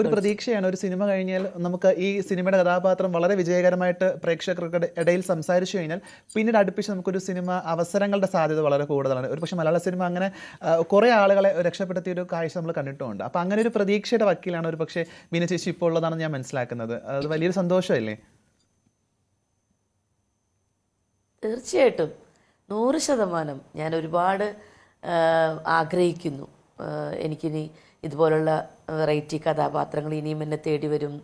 ഒരു പ്രതീക്ഷയാണ് ഒരു സിനിമ കഴിഞ്ഞാൽ നമുക്ക് ഈ സിനിമയുടെ കഥാപാത്രം വളരെ വിജയകരമായിട്ട് പ്രേക്ഷകർക്ക് ഇടയിൽ സംസാരിച്ചു കഴിഞ്ഞാൽ പിന്നീട് അടുപ്പിച്ച് നമുക്കൊരു സിനിമ അവസരങ്ങളുടെ സാധ്യത വളരെ കൂടുതലാണ്. ഒരു പക്ഷേ മലയാള സിനിമ അങ്ങനെ കുറേ ആളുകളെ രക്ഷപ്പെടുത്തിയ ഒരു കാഴ്ച നമ്മൾ കണ്ടിട്ടുമുണ്ട്. അപ്പോൾ അങ്ങനെ ഒരു പ്രതീക്ഷയുടെ വക്കീലാണ് ഒരു പക്ഷേ ബീന ചേച്ചി ഇപ്പോൾ ഉള്ളതാണെന്ന് ഞാൻ മനസ്സിലാക്കുന്നത്. അത് വലിയൊരു സന്തോഷമല്ലേ? തീർച്ചയായിട്ടും 100% ഞാൻ ഒരുപാട് ആഗ്രഹിക്കുന്നു. എനിക്കിനി ഇതുപോലുള്ള വെറൈറ്റി കഥാപാത്രങ്ങൾ ഇനിയും എന്നെ തേടി വരും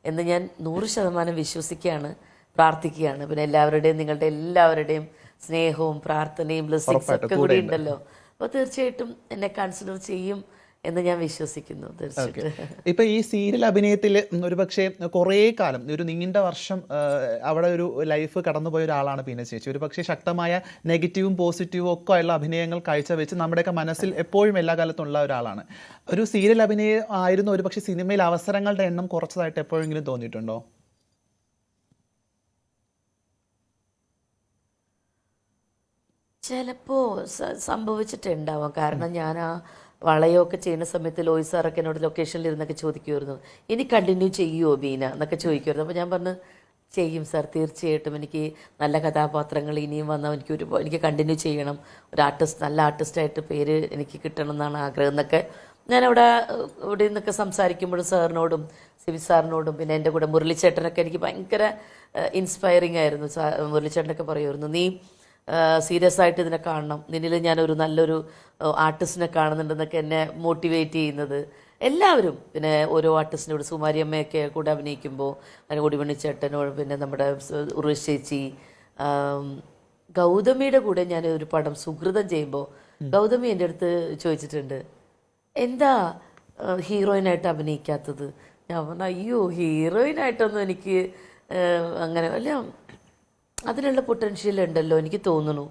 എന്ന് ഞാൻ 100% വിശ്വസിക്കുകയാണ്, പ്രാർത്ഥിക്കുകയാണ്. പിന്നെ നിങ്ങളുടെ എല്ലാവരുടെയും സ്നേഹവും പ്രാർത്ഥനയും ബ്ലെസ്സിങ്സും ഒക്കെ കൂടി ഉണ്ടല്ലോ. അപ്പോൾ തീർച്ചയായിട്ടും എന്നെ കൺസിഡർ ചെയ്യും എന്ന് ഞാൻ വിശ്വസിക്കുന്നു. തീർച്ചയായിട്ടും ഇപ്പൊ ഈ സീരിയൽ അഭിനയത്തിൽ ഒരു പക്ഷേ കുറേ കാലം ഒരു നീണ്ട വർഷം അവിടെ ഒരു ലൈഫ് കടന്നുപോയ ഒരാളാണ് ബീന ചേച്ചി. ഒരു പക്ഷേ ശക്തമായ നെഗറ്റീവും പോസിറ്റീവും ഒക്കെ ഉള്ള അഭിനയങ്ങൾ കാഴ്ചവെച്ച് നമ്മുടെയൊക്കെ മനസ്സിൽ എപ്പോഴും എല്ലാ കാലത്തും ഉള്ള ഒരാളാണ്. ഒരു സീരിയൽ അഭിനയം ആയിരുന്നു ഒരു പക്ഷേ സിനിമയിൽ അവസരങ്ങളുടെ എണ്ണം കുറച്ചതായിട്ട് എപ്പോഴെങ്കിലും തോന്നിയിട്ടുണ്ടോ? ചിലപ്പോൾ സംഭവിച്ചിട്ടുണ്ടാവാം. കാരണം ഞാൻ ആ വളയമൊക്കെ ചെയ്യുന്ന സമയത്ത് ലോയി സാറൊക്കെ എന്നോട് ലൊക്കേഷനിൽ ഇരുന്നൊക്കെ ചോദിക്കുമായിരുന്നു, ഇനി കണ്ടിന്യൂ ചെയ്യുമോ ബീന എന്നൊക്കെ ചോദിക്കുമായിരുന്നു. അപ്പോൾ ഞാൻ പറഞ്ഞു, ചെയ്യും സാർ, തീർച്ചയായിട്ടും. എനിക്ക് നല്ല കഥാപാത്രങ്ങൾ ഇനിയും വന്നാൽ എനിക്ക് കണ്ടിന്യൂ ചെയ്യണം. ഒരു നല്ല ആർട്ടിസ്റ്റായിട്ട് പേര് എനിക്ക് കിട്ടണം എന്നാണ് ആഗ്രഹം എന്നൊക്കെ ഞാനവിടെ ഇവിടെ നിന്നൊക്കെ സംസാരിക്കുമ്പോഴും സാറിനോടും സിബി സാറിനോടും പിന്നെ എൻ്റെ കൂടെ മുരളിച്ചേട്ടനൊക്കെ എനിക്ക് ഭയങ്കര ഇൻസ്പയറിങ് ആയിരുന്നു. മുരളിച്ചേട്ടനൊക്കെ പറയുമായിരുന്നു, നീ സീരിയസ് ആയിട്ട് ഇതിനെ കാണണം, നിന്നിൽ ഞാനൊരു നല്ലൊരു ആർട്ടിസ്റ്റിനെ കാണുന്നുണ്ടെന്നൊക്കെ എന്നെ മോട്ടിവേറ്റ് ചെയ്യുന്നത് എല്ലാവരും. പിന്നെ ഓരോ ആർട്ടിസ്റ്റിനോട് സുമാരിയമ്മയൊക്കെ കൂടെ അഭിനയിക്കുമ്പോൾ അതിന് കൂടി ചേട്ടനോട് പിന്നെ നമ്മുടെ ഉർവശി ചേച്ചി, ഗൗതമിയുടെ കൂടെ ഞാൻ ഒരു പടം സുഹൃതം ചെയ്യുമ്പോൾ ഗൗതമി എൻ്റെ അടുത്ത് ചോദിച്ചിട്ടുണ്ട്, എന്താ ഹീറോയിനായിട്ട് അഭിനയിക്കാത്തത്? ഞാൻ പറഞ്ഞു, അയ്യോ ഹീറോയിനായിട്ടൊന്നും എനിക്ക് അങ്ങനെ അല്ല, അതിനുള്ള പൊട്ടൻഷ്യൽ ഉണ്ടല്ലോ, എനിക്ക് തോന്നുന്നു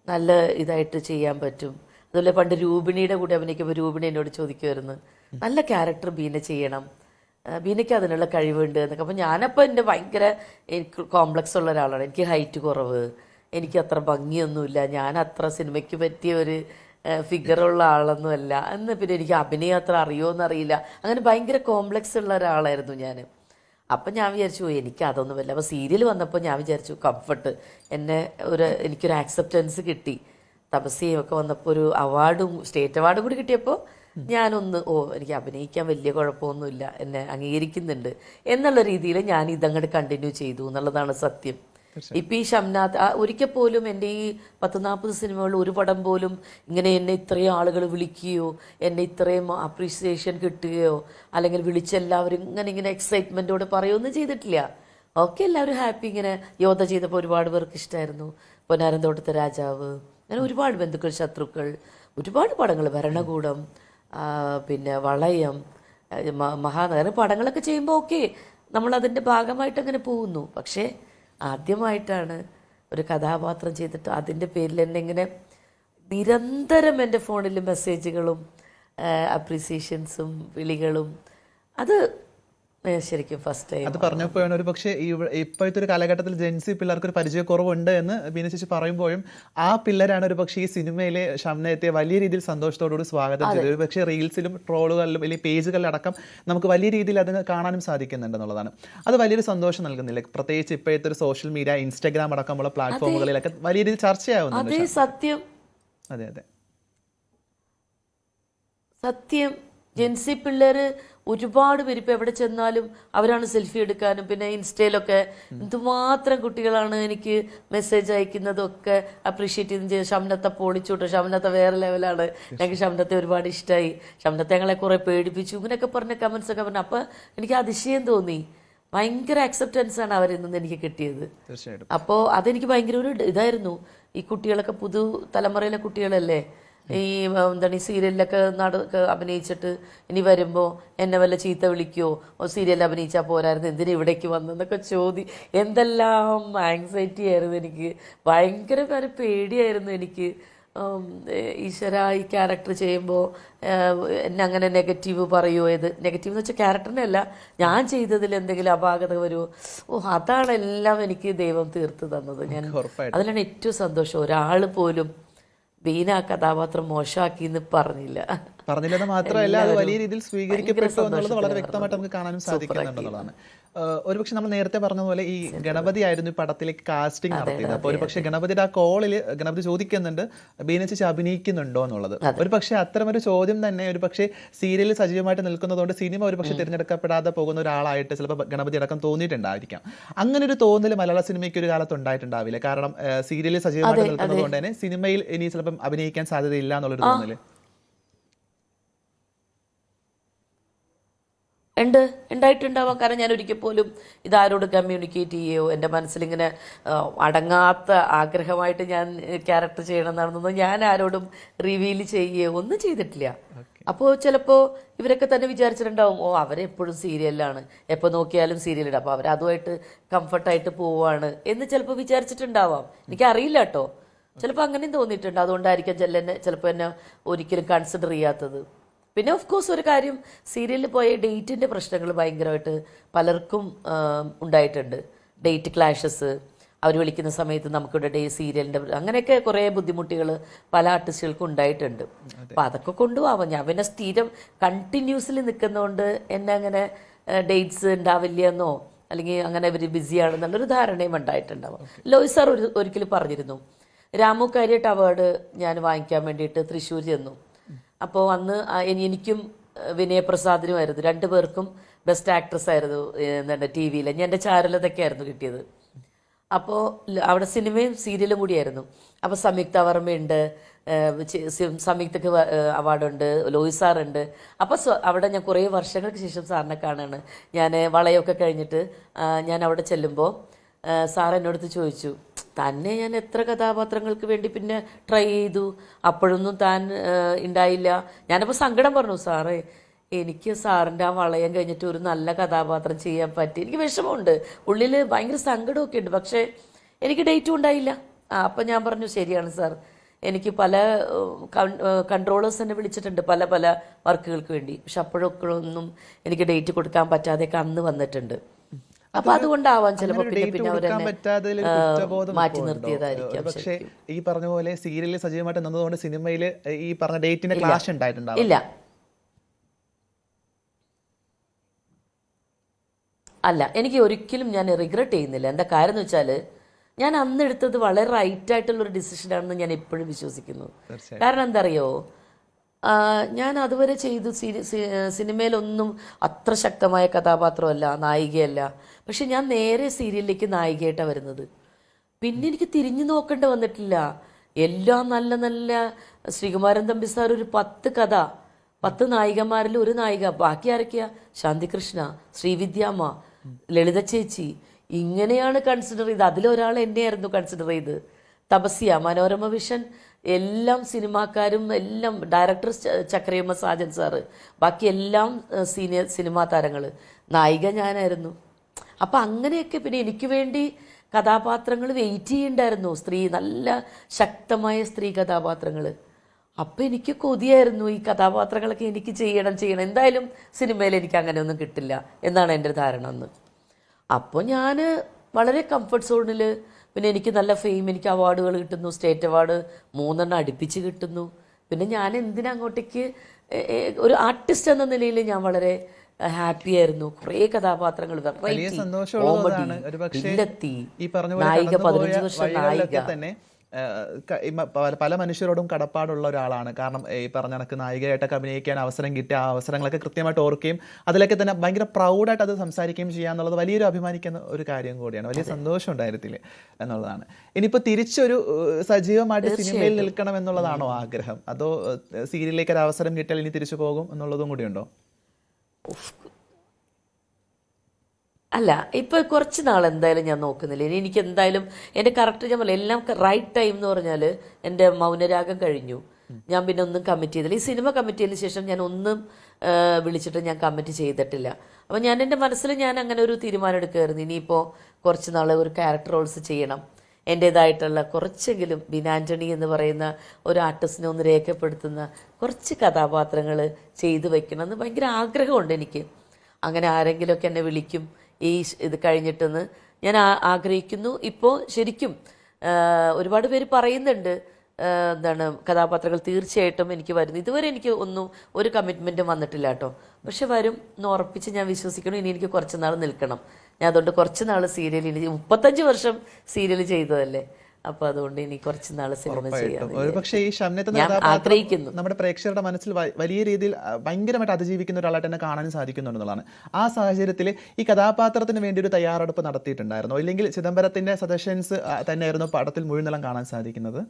നല്ല ഇതായിട്ട് ചെയ്യാൻ പറ്റും. അതുപോലെ പണ്ട് രൂപിണിയുടെ കൂടെ അഭിനയിക്കുമ്പോൾ രൂപിണി എന്നോട് ചോദിക്കുമായിരുന്നു, നല്ല ക്യാരക്ടർ ബീന ചെയ്യണം, ബീനയ്ക്ക് അതിനുള്ള കഴിവുണ്ട് എന്നൊക്കെ. അപ്പോൾ ഞാനപ്പോൾ എൻ്റെ ഭയങ്കര എനിക്ക് കോംപ്ലക്സ് ഉള്ള ഒരാളാണ്. എനിക്ക് ഹൈറ്റ് കുറവ്, എനിക്ക് അത്ര ഭംഗിയൊന്നുമില്ല, ഞാൻ അത്ര സിനിമയ്ക്ക് പറ്റിയ ഒരു ഫിഗറുള്ള ആളൊന്നുമല്ല എന്ന്. പിന്നെ എനിക്ക് അഭിനയം അത്ര അറിയുമോയെന്നറിയില്ല. അങ്ങനെ ഭയങ്കര കോംപ്ലക്സ് ഉള്ള ഒരാളായിരുന്നു ഞാൻ. അപ്പം ഞാൻ വിചാരിച്ചു എനിക്ക് അതൊന്നുമല്ല. അപ്പോൾ സീരിയൽ വന്നപ്പോൾ ഞാൻ വിചാരിച്ചു കംഫർട്ട് എനിക്കൊരു ആക്സെപ്റ്റൻസ് കിട്ടി. തപസ്യയൊക്കെ വന്നപ്പോൾ ഒരു അവാർഡും സ്റ്റേറ്റ് അവാർഡും കൂടി കിട്ടിയപ്പോൾ ഞാനൊന്ന് എനിക്ക് അഭിനയിക്കാൻ വലിയ കുഴപ്പമൊന്നുമില്ല, എന്നെ അംഗീകരിക്കുന്നുണ്ട് എന്നുള്ള രീതിയിൽ ഞാൻ ഇതങ്ങോട്ട് കണ്ടിന്യൂ ചെയ്തു എന്നുള്ളതാണ് സത്യം. ഇപ്പം ഈ ഷംനാഥ് ഒരിക്കൽ പോലും എൻ്റെ ഈ 10-40 സിനിമകളിൽ ഒരു പടം പോലും ഇങ്ങനെ എന്നെ ഇത്രയും ആളുകൾ വിളിക്കുകയോ എന്നെ ഇത്രയും അപ്രീസിയേഷൻ കിട്ടുകയോ അല്ലെങ്കിൽ വിളിച്ചെല്ലാവരും ഇങ്ങനെ എക്സൈറ്റ്മെൻറ്റോടെ പറയുകയൊന്നും ചെയ്തിട്ടില്ല. ഓക്കെ, എല്ലാവരും ഹാപ്പി. ഇങ്ങനെ യോധ ചെയ്തപ്പോൾ ഒരുപാട് പേർക്ക് ഇഷ്ടമായിരുന്നു. പൊന്നാരൻ തോട്ടത്തെ രാജാവ്, അങ്ങനെ ഒരുപാട് ബന്ധുക്കൾ ശത്രുക്കൾ, ഒരുപാട് പടങ്ങൾ, ഭരണകൂടം, പിന്നെ വളയം, മഹാനഗരം പടങ്ങളൊക്കെ ചെയ്യുമ്പോൾ ഓക്കെ നമ്മളതിൻ്റെ ഭാഗമായിട്ട് അങ്ങനെ പോകുന്നു. പക്ഷേ ആദ്യമായിട്ടാണ് ഒരു കഥാപാത്രം ചെയ്തിട്ട് അതിൻ്റെ പേരിൽ എന്നെ ഇങ്ങനെ നിരന്തരം എൻ്റെ ഫോണിൽ മെസ്സേജുകളും അപ്രീസിയേഷൻസും വിളികളും, അത് ശരിക്കും ഫസ്റ്റ് ടൈം. അത് പറഞ്ഞപ്പോഴാണ് ഒരു പക്ഷേ ഇപ്പോഴത്തെ ഒരു കാലഘട്ടത്തിൽ ജെൻസി പിള്ളേർക്ക് ഒരു പരിചയക്കുറവുണ്ട് എന്ന് ബീന ചേച്ചി പറയുമ്പോഴും ആ പിള്ളേരാണ് ഒരു പക്ഷേ ഈ സിനിമയിലെ ഷംനയെ വലിയ രീതിയിൽ സന്തോഷത്തോടുകൂടി സ്വാഗതം ചെയ്തത്. ഒരു പക്ഷേ റീൽസിലും ട്രോളുകളിലും അല്ലെങ്കിൽ പേജുകളിലടക്കം നമുക്ക് വലിയ രീതിയിൽ അത് കാണാനും സാധിക്കുന്നുണ്ടെന്നുള്ളതാണ്. അത് വലിയൊരു സന്തോഷം നൽകുന്നില്ല? പ്രത്യേകിച്ച് ഇപ്പോഴത്തെ ഒരു സോഷ്യൽ മീഡിയ, ഇൻസ്റ്റാഗ്രാം അടക്കമുള്ള പ്ലാറ്റ്ഫോമുകളിലൊക്കെ വലിയ രീതിയിൽ ചർച്ചയാവുന്നുണ്ട്. സത്യം, അതെ അതെ സത്യം. ജെൻസി പിള്ളേർ ഒരുപാട് പേര് ഇപ്പം എവിടെ ചെന്നാലും അവരാണ് സെൽഫി എടുക്കാനും പിന്നെ ഇൻസ്റ്റയിലൊക്കെ എന്തുമാത്രം കുട്ടികളാണ് എനിക്ക് മെസ്സേജ് അയക്കുന്നതൊക്കെ അപ്രീഷിയേറ്റ് ചെയ്ത് ഷംനത്തെ പൊളിച്ചോട്ടെ, ഷംനത്തെ വേറെ ലെവലാണ്, ഞങ്ങൾക്ക് ഷംനത്തെ ഒരുപാട് ഇഷ്ടമായി, ഷംനത്തെ ഞങ്ങളെ കുറേ പേടിപ്പിച്ചു, ഇങ്ങനെയൊക്കെ പറഞ്ഞ കമൻസ് ഒക്കെ പറഞ്ഞു. അപ്പോൾ എനിക്ക് അതിശയം തോന്നി. ഭയങ്കര അക്സെപ്റ്റൻസ് ആണ് അവരിൽ നിന്ന് എനിക്ക് കിട്ടിയത്. അപ്പോൾ അതെനിക്ക് ഭയങ്കര ഒരു ഇതായിരുന്നു. ഈ കുട്ടികളൊക്കെ പുതു തലമുറയിലെ കുട്ടികളല്ലേ, ഈ എന്താണ് ഈ സീരിയലിലൊക്കെ അഭിനയിച്ചിട്ട് ഇനി വരുമ്പോൾ എന്നെ വല്ല ചീത്ത വിളിക്കുമോ, സീരിയലിൽ അഭിനയിച്ചാൽ പോരായിരുന്നു, എന്തിനാ ഇവിടേക്ക് വന്നെന്നൊക്കെ എന്തെല്ലാം ആങ്സൈറ്റി ആയിരുന്നു എനിക്ക്. ഭയങ്കര പേടിയായിരുന്നു എനിക്ക്. ഈശ്വര, ഈ ക്യാരക്ടർ ചെയ്യുമ്പോൾ എന്നെ അങ്ങനെ നെഗറ്റീവ് പറയുമോ? നെഗറ്റീവ് എന്ന് വെച്ചാൽ ക്യാരക്ടറിനെ അല്ല, ഞാൻ ചെയ്തതിൽ എന്തെങ്കിലും അപാകത വരുമോ? അതാണ് എല്ലാം എനിക്ക് ദൈവം തീർത്ത് തന്നത്. അതിലാണ് ഏറ്റവും സന്തോഷം. ഒരാൾ പോലും ബീന ആ കഥാപാത്രം മോശമാക്കി എന്ന് പറഞ്ഞില്ല. പറഞ്ഞില്ലെന്ന് മാത്രമല്ല അത് വലിയ രീതിയിൽ സ്വീകരിക്കപ്പെട്ടു എന്നുള്ളത് വളരെ സന്തോഷത്തിലാണ് വ്യക്തമായിട്ട് നമുക്ക് കാണാനും സാധിക്കുന്നുണ്ടെന്നുള്ളതാണ്. ഒരുപക്ഷെ നമ്മൾ നേരത്തെ പറഞ്ഞതുപോലെ ഈ ഗണപതി ആയിരുന്നു ഈ പടത്തിലേക്ക് കാസ്റ്റിംഗ് നടത്തിയത്. അപ്പോൾ ഒരുപക്ഷെ ഗണപതിയുടെ ആ കോളിൽ ഗണപതി ചോദിക്കുന്നുണ്ട് ബീന ചേച്ചി അഭിനയിക്കുന്നുണ്ടോ എന്നുള്ളത്. ഒരുപക്ഷെ അത്തരമൊരു ചോദ്യം തന്നെ ഒരുപക്ഷെ സീരിയലിൽ സജീവമായിട്ട് നിൽക്കുന്നതുകൊണ്ട് സിനിമ ഒരുപക്ഷെ തിരഞ്ഞെടുക്കപ്പെടാതെ പോകുന്ന ഒരാളായിട്ട് ചിലപ്പോൾ ഗണപതി അടക്കം തോന്നിയിട്ടുണ്ടായിരിക്കാം. അങ്ങനെ ഒരു തോന്നൽ മലയാള സിനിമയ്ക്ക് ഒരു കാലത്ത് ഉണ്ടായിട്ടുണ്ടാവില്ല. കാരണം സീരിയലിൽ സജീവമായിട്ട് നിൽക്കുന്നത് കൊണ്ട് തന്നെ സിനിമയിൽ ഇനി ചിലപ്പം അഭിനയിക്കാൻ സാധ്യതയില്ല എന്നുള്ളൊരു തോന്നല് ഉണ്ടായിട്ടുണ്ടാവാം. കാരണം ഞാൻ ഒരിക്കൽ പോലും ഇതാരോട് കമ്മ്യൂണിക്കേറ്റ് ചെയ്യുകയോ എൻ്റെ മനസ്സിലിങ്ങനെ അടങ്ങാത്ത ആഗ്രഹമായിട്ട് ഞാൻ ക്യാരക്ടർ ചെയ്യണമെന്നാണെന്നൊന്നും ഞാൻ ആരോടും റിവീൽ ചെയ്യുകയോ ഒന്നും ചെയ്തിട്ടില്ല. അപ്പോൾ ചിലപ്പോൾ ഇവരൊക്കെ തന്നെ വിചാരിച്ചിട്ടുണ്ടാവും ഓ അവരെപ്പോഴും സീരിയലിലാണ്, എപ്പോൾ നോക്കിയാലും സീരിയലിടാം, അപ്പോൾ അവരതുമായിട്ട് കംഫർട്ടായിട്ട് പോവാണ് എന്ന് ചിലപ്പോൾ വിചാരിച്ചിട്ടുണ്ടാവാം. എനിക്കറിയില്ല കേട്ടോ, ചിലപ്പോൾ അങ്ങനെയും തോന്നിയിട്ടുണ്ട്. അതുകൊണ്ടായിരിക്കാം ചിലപ്പോൾ എന്നെ ഒരിക്കലും കൺസിഡർ ചെയ്യാത്തത്. പിന്നെ ഓഫ് കോഴ്സ് ഒരു കാര്യം, സീരിയലിൽ പോയ ഡേറ്റിൻ്റെ പ്രശ്നങ്ങൾ ഭയങ്കരമായിട്ട് പലർക്കും ഉണ്ടായിട്ടുണ്ട്. ഡേറ്റ് ക്ലാഷസ്, അവർ വിളിക്കുന്ന സമയത്ത് നമുക്കിവിടെ സീരിയലിൻ്റെ അങ്ങനെയൊക്കെ കുറേ ബുദ്ധിമുട്ടുകൾ പല ആർട്ടിസ്റ്റുകൾക്കും ഉണ്ടായിട്ടുണ്ട്. അപ്പോൾ അതൊക്കെ കൊണ്ടുപോകാം. ഞാൻ പിന്നെ സ്ഥിരം കണ്ടിന്യൂസിൽ നിൽക്കുന്നതുകൊണ്ട് എന്നെ അങ്ങനെ ഡേറ്റ്സ് ഉണ്ടാവില്ല എന്നോ അല്ലെങ്കിൽ അങ്ങനെ ഇവർ ബിസിയാണെന്നുള്ളൊരു ധാരണയും ഉണ്ടായിട്ടുണ്ടാവും. ലോയ് സാർ ഒരിക്കലും പറഞ്ഞിരുന്നു, രാമു കാര്യട്ട് അവാർഡ് ഞാൻ വാങ്ങിക്കാൻ വേണ്ടിയിട്ട് തൃശ്ശൂർ ചെന്നു. അപ്പോൾ അന്ന് എനിക്കും വിനയപ്രസാദിനുമായിരുന്നു, രണ്ടുപേർക്കും ബെസ്റ്റ് ആക്ട്രസ് ആയിരുന്നു എന്താണ് ടി വിയിൽ. ഞാൻ എൻ്റെ ചാരുലതൊക്കെ ആയിരുന്നു കിട്ടിയത്. അപ്പോൾ അവിടെ സിനിമയും സീരിയലും കൂടിയായിരുന്നു. അപ്പോൾ സംയുക്ത വർമ്മയുണ്ട്, സംയുക്തക്ക് അവാർഡുണ്ട്, ലോയ് സാറുണ്ട്. അപ്പോൾ അവിടെ ഞാൻ കുറേ വർഷങ്ങൾക്ക് ശേഷം സാറിനെ കാണുകയാണ്. ഞാൻ വളയൊക്കെ കഴിഞ്ഞിട്ട് ഞാൻ അവിടെ ചെല്ലുമ്പോൾ സാർ എന്നോടത്ത് ചോദിച്ചു, തന്നെ ഞാൻ എത്ര കഥാപാത്രങ്ങൾക്ക് വേണ്ടി പിന്നെ ട്രൈ ചെയ്തു, അപ്പോഴൊന്നും താൻ ഉണ്ടായില്ല. ഞാനപ്പോൾ സങ്കടം പറഞ്ഞു, സാറേ എനിക്ക് സാറിൻ്റെ ആ വളയം കഴിഞ്ഞിട്ട് ഒരു നല്ല കഥാപാത്രം ചെയ്യാൻ പറ്റി. എനിക്ക് വിഷമമുണ്ട്, ഉള്ളിൽ ഭയങ്കര സങ്കടമൊക്കെ ഉണ്ട്, പക്ഷേ എനിക്ക് ഡേറ്റും ഉണ്ടായില്ല. അപ്പം ഞാൻ പറഞ്ഞു ശരിയാണ് സാർ, എനിക്ക് പല കൺട്രോളേഴ്സ് എന്നെ വിളിച്ചിട്ടുണ്ട് പല പല വർക്കുകൾക്ക് വേണ്ടി, പക്ഷെ അപ്പോഴൊക്കെ ഒന്നും എനിക്ക് ഡേറ്റ് കൊടുക്കാൻ പറ്റാതെയൊക്കെ അന്ന് വന്നിട്ടുണ്ട്. അപ്പൊ അതുകൊണ്ടാവാം ചിലപ്പോൾ പിന്നെ അവരെ മാറ്റി നിർത്തിയതായിരിക്കും. പക്ഷേ ഈ പറഞ്ഞ പോലെ സീരിയലിൽ സജീവമായിട്ട് നിന്നതുകൊണ്ട് സിനിമയിൽ ഈ പറഞ്ഞ ഡേറ്റിന്റെ ക്ലാഷ് ഉണ്ടായിട്ടുണ്ടാവും. ഇല്ല, അല്ല, എനിക്ക് ഒരിക്കലും ഞാൻ റിഗ്രറ്റ് ചെയ്യുന്നില്ല. എന്താ കാര്യം എന്ന് വെച്ചാൽ ഞാൻ അന്ന് എടുത്തത് വളരെ റൈറ്റ് ആയിട്ടുള്ളൊരു ഡിസിഷനാണെന്ന് ഞാൻ എപ്പോഴും വിശ്വസിക്കുന്നു. കാരണം എന്താ അറിയോ, ഞാൻ അതുവരെ ചെയ്തു സിനിമയിലൊന്നും അത്ര ശക്തമായ കഥാപാത്രമല്ല, നായികയല്ല. പക്ഷെ ഞാൻ നേരെ സീരിയലിലേക്ക് നായികയായിട്ടാണ് വരുന്നത്. പിന്നെ എനിക്ക് തിരിഞ്ഞു നോക്കേണ്ടി വന്നിട്ടില്ല. എല്ലാം നല്ല നല്ല ശ്രീകുമാരൻ തമ്പി സാർ ഒരു 10 കഥ, 10 നായികമാരിൽ ഒരു നായിക, ബാക്കി ആരൊക്കെയാ, ശാന്തികൃഷ്ണ, ശ്രീവിദ്യാമ്മ, ലളിത ചേച്ചി, ഇങ്ങനെയാണ് കൺസിഡർ ചെയ്ത്. അതിലൊരാൾ എന്നെയായിരുന്നു കൺസിഡർ ചെയ്ത്. തപസ്യ, മനോരമ വിഷൻ, എല്ലാം സിനിമാക്കാരും എല്ലാം, ഡയറക്ടർ ചക്രയമ്മ സാജൻ സാറ്, ബാക്കി എല്ലാം സീനിയർ സിനിമാ താരങ്ങൾ, നായിക ഞാനായിരുന്നു. അപ്പം അങ്ങനെയൊക്കെ പിന്നെ എനിക്ക് വേണ്ടി കഥാപാത്രങ്ങൾ വെയിറ്റ് ചെയ്യണ്ടായിരുന്നു, നല്ല ശക്തമായ സ്ത്രീ കഥാപാത്രങ്ങൾ. അപ്പം എനിക്ക് കൊതിയായിരുന്നു ഈ കഥാപാത്രങ്ങളൊക്കെ എനിക്ക് ചെയ്യണം. എന്തായാലും സിനിമയിൽ എനിക്ക് അങ്ങനെയൊന്നും കിട്ടില്ല എന്നാണ് എൻ്റെ ധാരണ അന്ന്. അപ്പോൾ ഞാൻ വളരെ കംഫർട്ട് സോണിൽ, പിന്നെ എനിക്ക് നല്ല ഫെയിം, എനിക്ക് അവാർഡുകൾ കിട്ടുന്നു, സ്റ്റേറ്റ് അവാർഡ് 3 അടുപ്പിച്ച് കിട്ടുന്നു. പിന്നെ ഞാൻ എന്തിനാ അങ്ങോട്ടേക്ക്, ഒരു ആർട്ടിസ്റ്റ് എന്ന നിലയിൽ ഞാൻ വളരെ ഹാപ്പി ആയിരുന്നു. കുറേ കഥാപാത്രങ്ങൾ, നായിക 15 വർഷം നായിക തന്നെ പല മനുഷ്യരോടും കടപ്പാടുള്ള ഒരാളാണ്. കാരണം ഈ പറഞ്ഞ കണക്ക് നായികയായിട്ടൊക്കെ അഭിനയിക്കാൻ അവസരം കിട്ടിയ ആ അവസരങ്ങളൊക്കെ കൃത്യമായിട്ട് ഓർക്കുകയും അതിലൊക്കെ തന്നെ ഭയങ്കര പ്രൗഡായിട്ട് അത് സംസാരിക്കുകയും ചെയ്യുക എന്നുള്ളത് വലിയൊരു അഭിമാനിക്കുന്ന ഒരു കാര്യം കൂടിയാണ്. വലിയ സന്തോഷം ഉണ്ടായിരുന്നില്ല എന്നുള്ളതാണ്. ഇനിയിപ്പോൾ തിരിച്ചൊരു സജീവമായിട്ട് സിനിമയിൽ നിൽക്കണം എന്നുള്ളതാണോ ആഗ്രഹം, അതോ സീരിയലിലേക്ക് ഒരു അവസരം കിട്ടിയാൽ ഇനി തിരിച്ചു പോകും എന്നുള്ളതും കൂടിയുണ്ടോ? അല്ല, ഇപ്പോൾ കുറച്ച് നാൾ എന്തായാലും ഞാൻ നോക്കുന്നില്ല. ഇനി എനിക്ക് എന്തായാലും എൻ്റെ കറക്റ്റ് ഞാൻ പറയാം, എല്ലാം റൈറ്റ് ടൈം എന്ന് പറഞ്ഞാൽ എൻ്റെ മൗനരാഗം കഴിഞ്ഞു. ഞാൻ പിന്നെ ഒന്നും കമ്മിറ്റ് ചെയ്തില്ല. ഈ സിനിമ കമ്മിറ്റ് ചെയ്തതിന് ശേഷം ഞാൻ ഒന്നും വിളിച്ചിട്ട് ഞാൻ കമ്മിറ്റ് ചെയ്തിട്ടില്ല. അപ്പോൾ ഞാൻ എൻ്റെ മനസ്സിൽ ഞാൻ അങ്ങനെ ഒരു തീരുമാനം എടുക്കുമായിരുന്നു, ഇനിയിപ്പോൾ കുറച്ച് നാൾ ഒരു ക്യാരക്ടർ റോൾസ് ചെയ്യണം, എൻ്റേതായിട്ടുള്ള കുറച്ചെങ്കിലും ബിനാൻ്റണി എന്ന് പറയുന്ന ഒരു ആർട്ടിസ്റ്റിനെ ഒന്ന് രേഖപ്പെടുത്തുന്ന കുറച്ച് കഥാപാത്രങ്ങൾ ചെയ്തു വെക്കണം എന്ന് ഭയങ്കര ആഗ്രഹമുണ്ട് എനിക്ക്. അങ്ങനെ ആരെങ്കിലുമൊക്കെ എന്നെ വിളിക്കും ഈ ഇത് കഴിഞ്ഞിട്ടെന്ന് ഞാൻ ആഗ്രഹിക്കുന്നു. ഇപ്പോൾ ശരിക്കും ഒരുപാട് പേര് പറയുന്നുണ്ട് എന്താണ് കഥാപാത്രങ്ങൾ തീർച്ചയായിട്ടും എനിക്ക് വരുന്നു. ഇതുവരെ എനിക്ക് ഒന്നും ഒരു കമ്മിറ്റ്മെൻറ്റും വന്നിട്ടില്ല കേട്ടോ. പക്ഷെ വരും എന്ന് ഉറപ്പിച്ച് ഞാൻ വിശ്വസിക്കണം. ഇനി എനിക്ക് കുറച്ച് നാൾ നിൽക്കണം. ഞാൻ അതുകൊണ്ട് കുറച്ച് നാൾ സീരിയൽ, ഇനി 35 വർഷം സീരിയൽ ചെയ്തതല്ലേ, അപ്പൊ അതുകൊണ്ട് ഇനി കുറച്ച് നാൾ സിനിമ ചെയ്യാം ഒരുപക്ഷെ ഈ ഷംനത്ത് ഞാൻ ആഗ്രഹിക്കുന്നു. നമ്മുടെ പ്രേക്ഷകരുടെ മനസ്സിൽ വലിയ രീതിയിൽ ഭയങ്കരമായിട്ട് അതിജീവിക്കുന്ന ഒരാളായിട്ട് തന്നെ കാണാനും സാധിക്കുന്നുണ്ടെന്നുള്ളതാണ്. ആ സാഹചര്യത്തിൽ ഈ കഥാപാത്രത്തിന് വേണ്ടി ഒരു തയ്യാറെടുപ്പ് നടത്തിയിട്ടുണ്ടായിരുന്നു, ഇല്ലെങ്കിൽ ചിദംബരത്തിന്റെ സജഷൻസ് തന്നെയായിരുന്നു പടത്തിൽ മുഴുവൻ കാണാൻ സാധിക്കുന്നത്?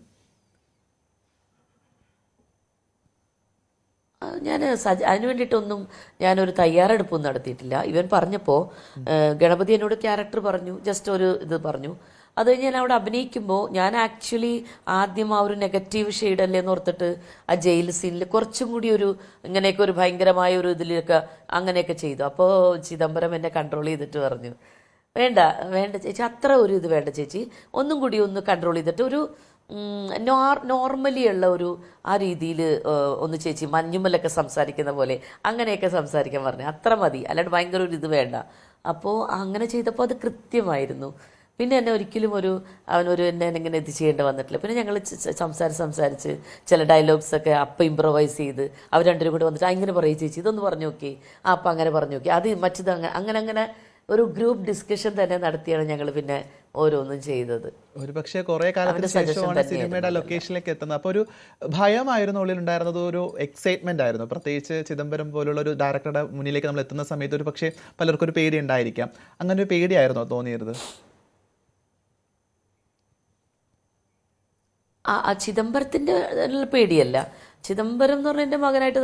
ഞാൻ അതിന് വേണ്ടിയിട്ടൊന്നും ഞാനൊരു തയ്യാറെടുപ്പൊന്നും നടത്തിയിട്ടില്ല. ഇവൻ പറഞ്ഞപ്പോൾ ഗണപതി എന്നോട് ക്യാരക്ടർ പറഞ്ഞു, ജസ്റ്റ് ഒരു ഇത് പറഞ്ഞു. അത് ഞാൻ അവിടെ അഭിനയിക്കുമ്പോൾ ഞാൻ ആക്ച്വലി ആദ്യം ആ ഒരു നെഗറ്റീവ് ഷെയ്ഡല്ലേ എന്ന് ഓർത്തിട്ട് ആ ജയിൽ സീനിൽ കുറച്ചും കൂടി ഒരു ഇങ്ങനെയൊക്കെ ഒരു ഭയങ്കരമായ ഒരു ഇതിലൊക്കെ അങ്ങനെയൊക്കെ ചെയ്തു. അപ്പോൾ ചിദംബരം എന്നെ കൺട്രോൾ ചെയ്തിട്ട് പറഞ്ഞു, വേണ്ട വേണ്ട ചേച്ചി, അത്ര ഒരു ഇത് വേണ്ട ചേച്ചി, ഒന്നും കൂടി ഒന്ന് കൺട്രോൾ ചെയ്തിട്ട് ഒരു നോർമലി ഉള്ള ഒരു ആ രീതിയിൽ ഒന്ന് ചേച്ചി മഞ്ഞുമ്മലൊക്കെ സംസാരിക്കുന്ന പോലെ അങ്ങനെയൊക്കെ സംസാരിക്കാൻ പറഞ്ഞു, അത്ര മതി, അല്ലാണ്ട് ഭയങ്കര ഒരു ഇത് വേണ്ട. അപ്പോൾ അങ്ങനെ ചെയ്തപ്പോൾ അത് കൃത്യമായിരുന്നു. പിന്നെ എന്നെ ഒരിക്കലും അവനൊരു എന്നെ ഇങ്ങനെ ഇത് ചെയ്യേണ്ടി വന്നിട്ടില്ല. പിന്നെ ഞങ്ങൾ സംസാരിച്ച് ചില ഡയലോഗ്സൊക്കെ അപ്പം ഇമ്പ്രവൈസ് ചെയ്ത് അവർ രണ്ടുപേരും കൂടെ വന്നിട്ട് അങ്ങനെ പറയും ചേച്ചി ഇതൊന്ന് പറഞ്ഞു നോക്കി, അപ്പം അങ്ങനെ പറഞ്ഞു നോക്കി, അത് മറ്റത് അങ്ങനെ ഒരു ഗ്രൂപ്പ് ഡിസ്കഷൻ തന്നെ നടത്തിയാണ് ഞങ്ങൾ പിന്നെ ഓരോന്നും ചെയ്തത്. ഒരുപക്ഷെ കുറെ കാലത്തിന് ശേഷമാണ് സിനിമയുടെ ലൊക്കേഷനിലേക്ക് എത്തുന്നത്. അപ്പോൾ ഒരു ഭയമായിരുന്നു ഉള്ളിലുണ്ടായിരുന്നത്, ഒരു എക്സൈറ്റ്മെന്റ് ആയിരുന്നു. പ്രത്യേകിച്ച് ചിദംബരം പോലുള്ള ഒരു ഡയറക്ടറുടെ മുന്നിലേക്ക് നമ്മൾ എത്തുന്ന സമയത്ത് ഒരു പക്ഷേ പലർക്കും ഒരു പേടി ഉണ്ടായിരിക്കാം. അങ്ങനെ ഒരു പേടിയായിരുന്നോ തോന്നിയത്? ചിദംബരത്തിൻ്റെ പേടിയല്ല. ചിദംബരം എന്ന് പറഞ്ഞാൽ എൻ്റെ മകനായിട്ട്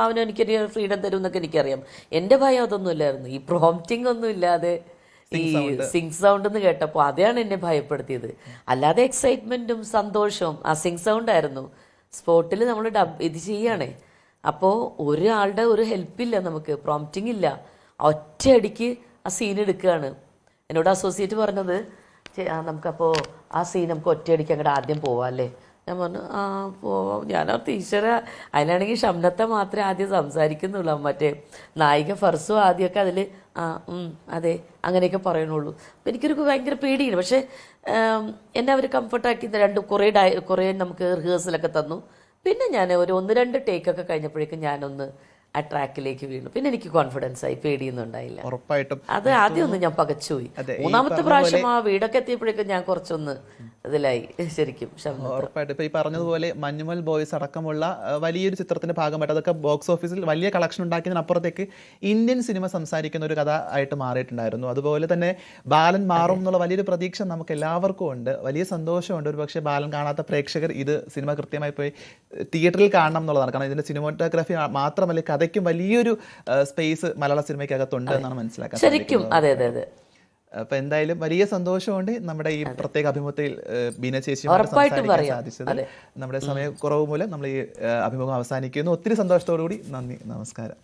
അവന് എനിക്കൊരു ഫ്രീഡം തരും എന്നൊക്കെ എനിക്കറിയാം. എൻ്റെ ഭയം അതൊന്നും ഇല്ലായിരുന്നു. ഈ പ്രോംപ്റ്റിംഗ് ഒന്നും ഇല്ലാതെ ഈ സിങ് സൗണ്ട് എന്ന് കേട്ടപ്പോൾ അതാണ് എന്നെ ഭയപ്പെടുത്തിയത്. അല്ലാതെ എക്സൈറ്റ്മെൻറ്റും സന്തോഷവും ആ സിങ് സൗണ്ട് ആയിരുന്നു. സ്പോട്ടിൽ നമ്മൾ ഇത് ചെയ്യണേ, അപ്പോൾ ഒരാളുടെ ഒരു ഹെൽപ്പില്ല, നമുക്ക് പ്രോംപ്റ്റിംഗ് ഇല്ല, ഒറ്റയടിക്ക് ആ സീൻ എടുക്കുകയാണ്. എന്നോട് അസോസിയേറ്റ് പറഞ്ഞത് നമുക്കപ്പോൾ ആ സീൻ നമുക്ക് ഒറ്റയടിക്ക് അങ്ങോട്ട് ആദ്യം പോവാം അല്ലേ. ഞാൻ പറഞ്ഞു ആ പോവാം. ഞാനോർത്ത് ഈശ്വര, അതിലാണെങ്കിൽ ഷംനത്തെ മാത്രമേ ആദ്യം സംസാരിക്കുന്നുള്ളൂ, മറ്റേ നായിക ഫർസു ആദ്യമൊക്കെ അതിൽ അതെ അങ്ങനെയൊക്കെ പറയണുള്ളൂ. അപ്പം എനിക്കൊരു ഭയങ്കര പേടിയാണ്. പക്ഷേ എന്നെ അവർ കംഫർട്ടാക്കി കുറേ നമുക്ക് റിഹേഴ്സലൊക്കെ തന്നു. പിന്നെ ഞാൻ ഒരു 1-2 ടേക്കൊക്കെ കഴിഞ്ഞപ്പോഴേക്കും ഞാനൊന്ന് ആ ട്രാക്കിലേക്ക് വീണു. പിന്നെ എനിക്ക് കോൺഫിഡൻസ് ആയി, പേടിയൊന്നും ഉണ്ടായില്ല. ഉറപ്പായിട്ടും അത് ആദ്യമൊന്നും ഞാൻ പകച്ചുപോയി. 3ാമത്തെ പ്രാവശ്യം ആ വീടൊക്കെ എത്തിയപ്പോഴേക്കും ഞാൻ കുറച്ചൊന്ന് ഇതിലായി ശരിക്കും. ഉറപ്പായിട്ടും ഇപ്പൊ ഈ പറഞ്ഞതുപോലെ മഞ്ഞുമൽ ബോയ്സ് അടക്കമുള്ള വലിയൊരു ചിത്രത്തിന്റെ ഭാഗമായിട്ട് അതൊക്കെ ബോക്സ് ഓഫീസിൽ വലിയ കളക്ഷൻ ഉണ്ടാക്കിയതിനപ്പുറത്തേക്ക് ഇന്ത്യൻ സിനിമ സംസാരിക്കുന്ന ഒരു കഥ ആയിട്ട് മാറിയിട്ടുണ്ടായിരുന്നു. അതുപോലെ തന്നെ ബാലൻ മാറും എന്നുള്ള വലിയൊരു പ്രതീക്ഷ നമുക്ക് എല്ലാവർക്കും ഉണ്ട്. വലിയ സന്തോഷമുണ്ട്. ഒരു പക്ഷേ ബാലൻ കാണാത്ത പ്രേക്ഷകർ ഇത് സിനിമ കൃത്യമായി പോയി തിയേറ്ററിൽ കാണണം എന്നുള്ളതാണ്. കാരണം ഇതിന്റെ സിനിമാറ്റോഗ്രാഫി മാത്രമല്ല, കഥയ്ക്കും വലിയൊരു സ്പേസ് മലയാള സിനിമയ്ക്കകത്തുണ്ട് എന്നാണ് മനസ്സിലാക്കാൻ ശരിക്കും. അതെ അതെ അതെ. അപ്പൊ എന്തായാലും വലിയ സന്തോഷമുണ്ട് നമ്മുടെ ഈ പ്രത്യേക അഭിമുഖത്തിൽ ബീന ചേച്ചിയുമായിട്ട് സംസാരിക്കാൻ സാധിച്ചത്. നമ്മുടെ സമയക്കുറവ് മൂലം നമ്മൾ ഈ അഭിമുഖം അവസാനിക്കുന്നു. ഒത്തിരി സന്തോഷത്തോടു കൂടി നന്ദി, നമസ്കാരം.